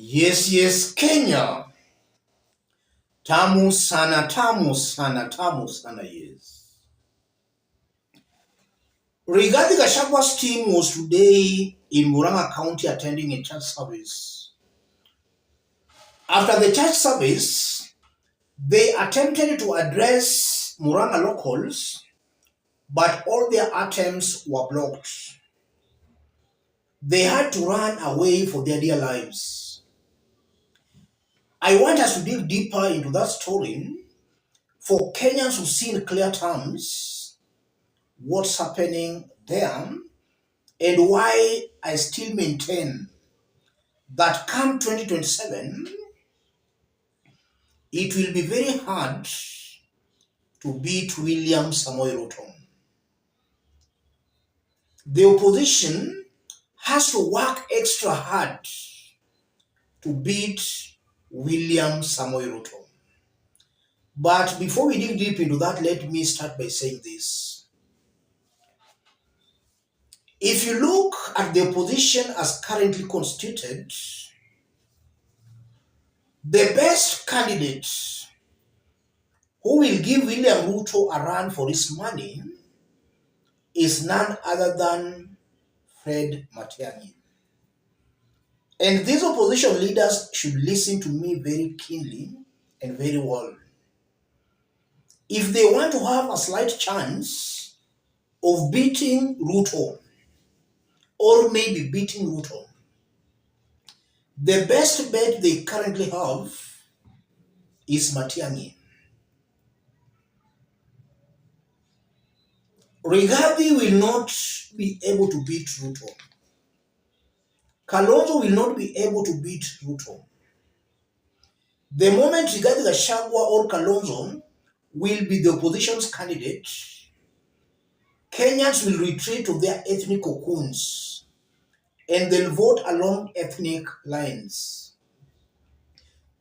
Yes, Kenya. Tamu sana, tamu sana, tamu sana, yes. Rigathi Gachagwa's team was today in Murang'a County attending a church service. After the church service, they attempted to address Murang'a locals, but all their attempts were blocked. They had to run away for their dear lives. I want us to dig deeper into that story for Kenyans who see in clear terms what's happening there and why I still maintain that come 2027, it will be very hard to beat William Samoei Ruto. The opposition has to work extra hard to beat William Samoei Ruto. But before we dig deep into that, let me start by saying this. If you look at the opposition as currently constituted, the best candidate who will give William Ruto a run for his money is none other than Fred Matiang'i. And these opposition leaders should listen to me very keenly and very well. If they want to have a slight chance of beating Ruto, or maybe beating Ruto, the best bet they currently have is Matiang'i. Rigathi will not be able to beat Ruto. Kalonzo will not be able to beat Ruto. The moment Rigathi Gachagua or Kalonzo will be the opposition's candidate, Kenyans will retreat to their ethnic cocoons and they'll vote along ethnic lines.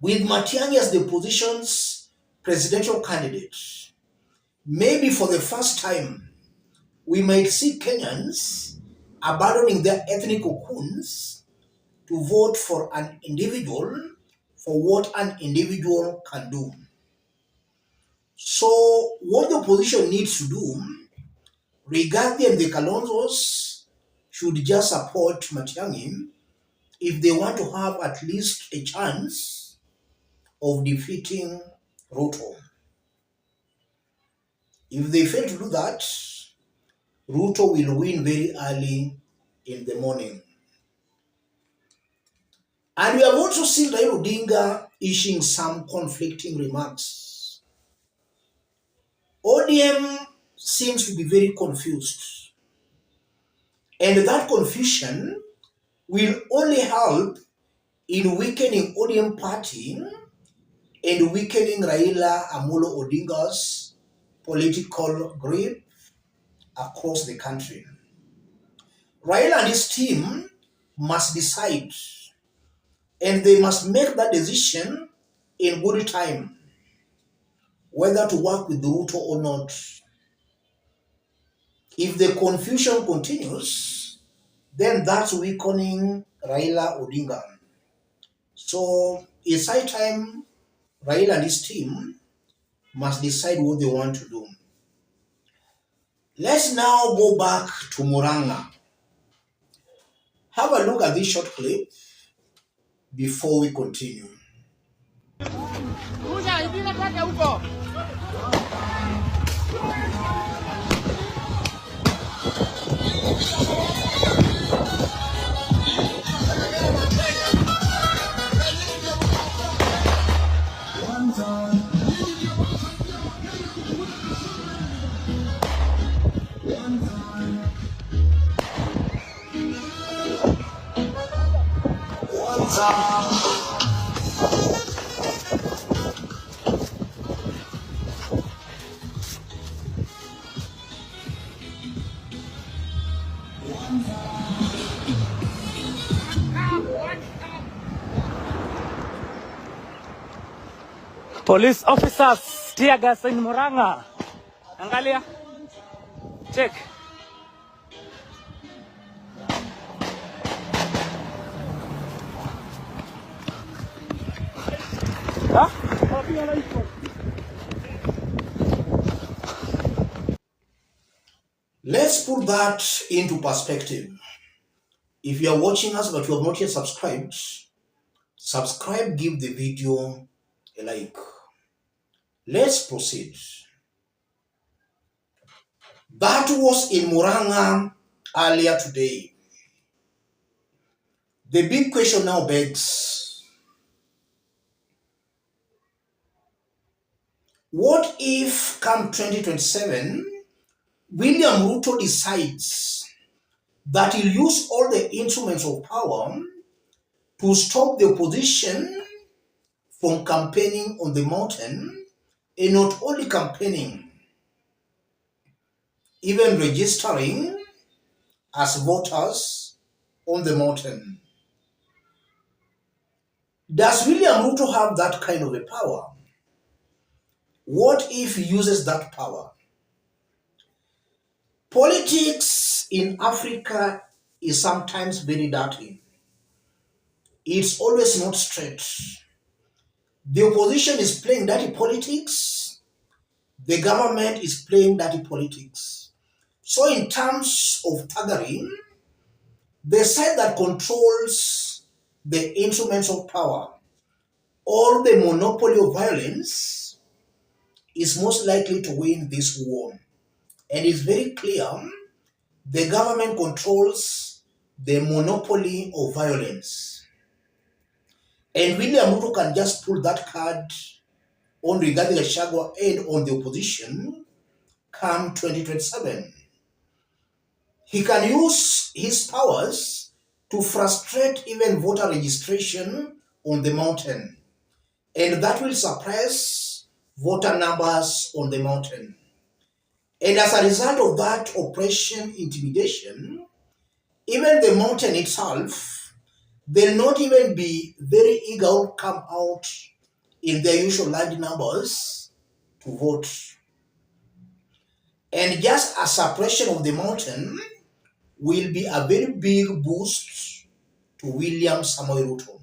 With Matiang'i as the opposition's presidential candidate, maybe for the first time, we might see Kenyans abandoning their ethnic cocoons to vote for an individual for what an individual can do. So what the opposition needs to do, Rigathi and the Kalonzos should just support Matiang'i if they want to have at least a chance of defeating Ruto. If they fail to do that, Ruto will win very early in the morning. And we have also seen Raila Odinga issuing some conflicting remarks. ODM seems to be very confused. And that confusion will only help in weakening ODM party and weakening Raila Amolo Odinga's political grip across the country. Raila and his team must decide, and they must make that decision in good time, whether to work with Ruto or not. If the confusion continues, then that's weakening Raila Odinga. So it's high time Raila and his team must decide what they want to do. Let's now go back to Murang'a. Have a look at this short clip before we continue. Police officers, tear gas in Murang'a. Angalia. Check. Let's put that into perspective. If you are watching us but you have not yet subscribed, subscribe, give the video a like. Let's proceed. That was in Murang'a earlier today. The big question now begs, what if come 2027, William Ruto decides that he'll use all the instruments of power to stop the opposition from campaigning on the mountain, and not only campaigning, even registering as voters on the mountain. Does William Ruto have that kind of a power? What if he uses that power? Politics in Africa is sometimes very dirty. It's always not straight. The opposition is playing dirty politics. The government is playing dirty politics. So in terms of thuggery, the side that controls the instruments of power or the monopoly of violence is most likely to win this war. And it's very clear the government controls the monopoly of violence. And William Ruto can just pull that card on Rigathi Gachagua and on the opposition come 2027. He can use his powers to frustrate even voter registration on the mountain. And that will suppress voter numbers on the mountain. And as a result of that oppression, intimidation, even the mountain itself, they'll not even be very eager to come out in their usual large numbers to vote. And just a suppression of the mountain will be a very big boost to William Samoei Ruto.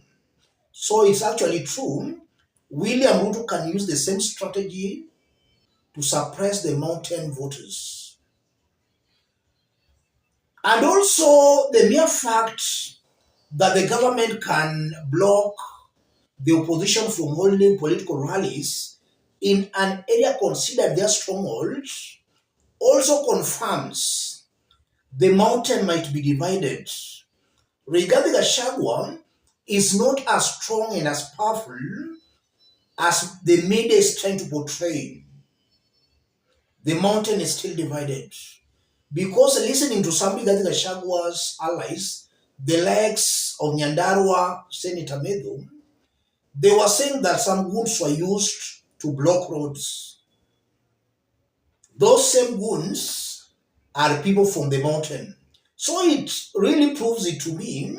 So it's actually true, William Ruto can use the same strategy to suppress the mountain voters. And also the mere fact that the government can block the opposition from holding political rallies in an area considered their stronghold also confirms the mountain might be divided. Rigathi Gachagua is not as strong and as powerful as the media is trying to portray. The mountain is still divided. Because listening to some Rigathi Gachagua's allies, the likes of Nyandarua, Senator Medho, they were saying that some goons were used to block roads. Those same goons are people from the mountain. So it really proves it to me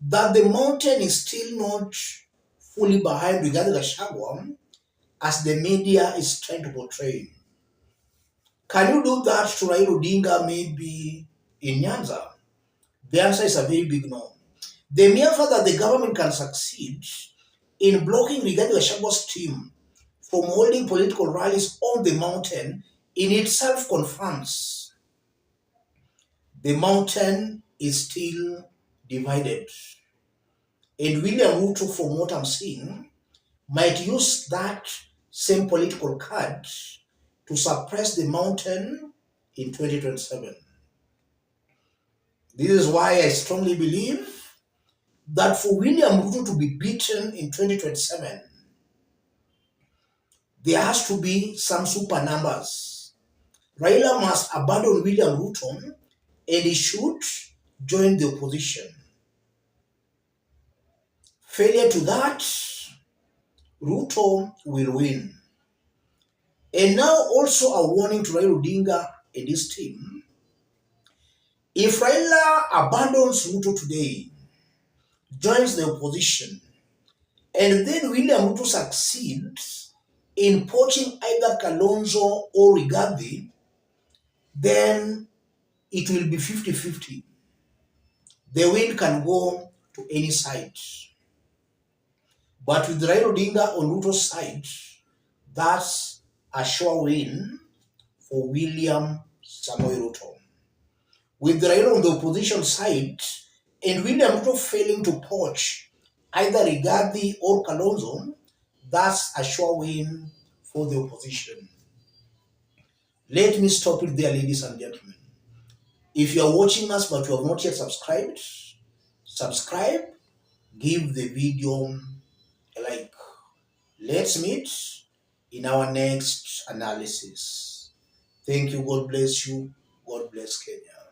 that the mountain is still not fully behind Rigathi Gachagua as the media is trying to portray. Can you do that to Raila Odinga maybe in Nyanza? The answer is a very big no. The mere fact that the government can succeed in blocking Rigathi Gachagua's team from holding political rallies on the mountain in itself confirms the mountain is still divided. And William Ruto, from what I'm seeing, might use that same political card to suppress the mountain in 2027. This is why I strongly believe that for William Ruto to be beaten in 2027, there has to be some super numbers. Raila must abandon William Ruto and he should join the opposition. Failure to that, Ruto will win. And now also a warning to Raila Odinga and his team. If Raila abandons Ruto today, joins the opposition, and then William Ruto succeeds in poaching either Kalonzo or Rigathi, then it will be 50-50. The wind can go to any side. But with Raila Odinga on Ruto's side, That's a sure win for William Samoei Ruto. With Raila on the opposition side and William Ruto failing to poach either Rigathi or Kalonzo, that's a sure win for the opposition. Let me stop it there, ladies and gentlemen. If you are watching us but you have not yet subscribed, subscribe, give the video a like. Let's meet in our next analysis. Thank you. God bless you. God bless Kenya.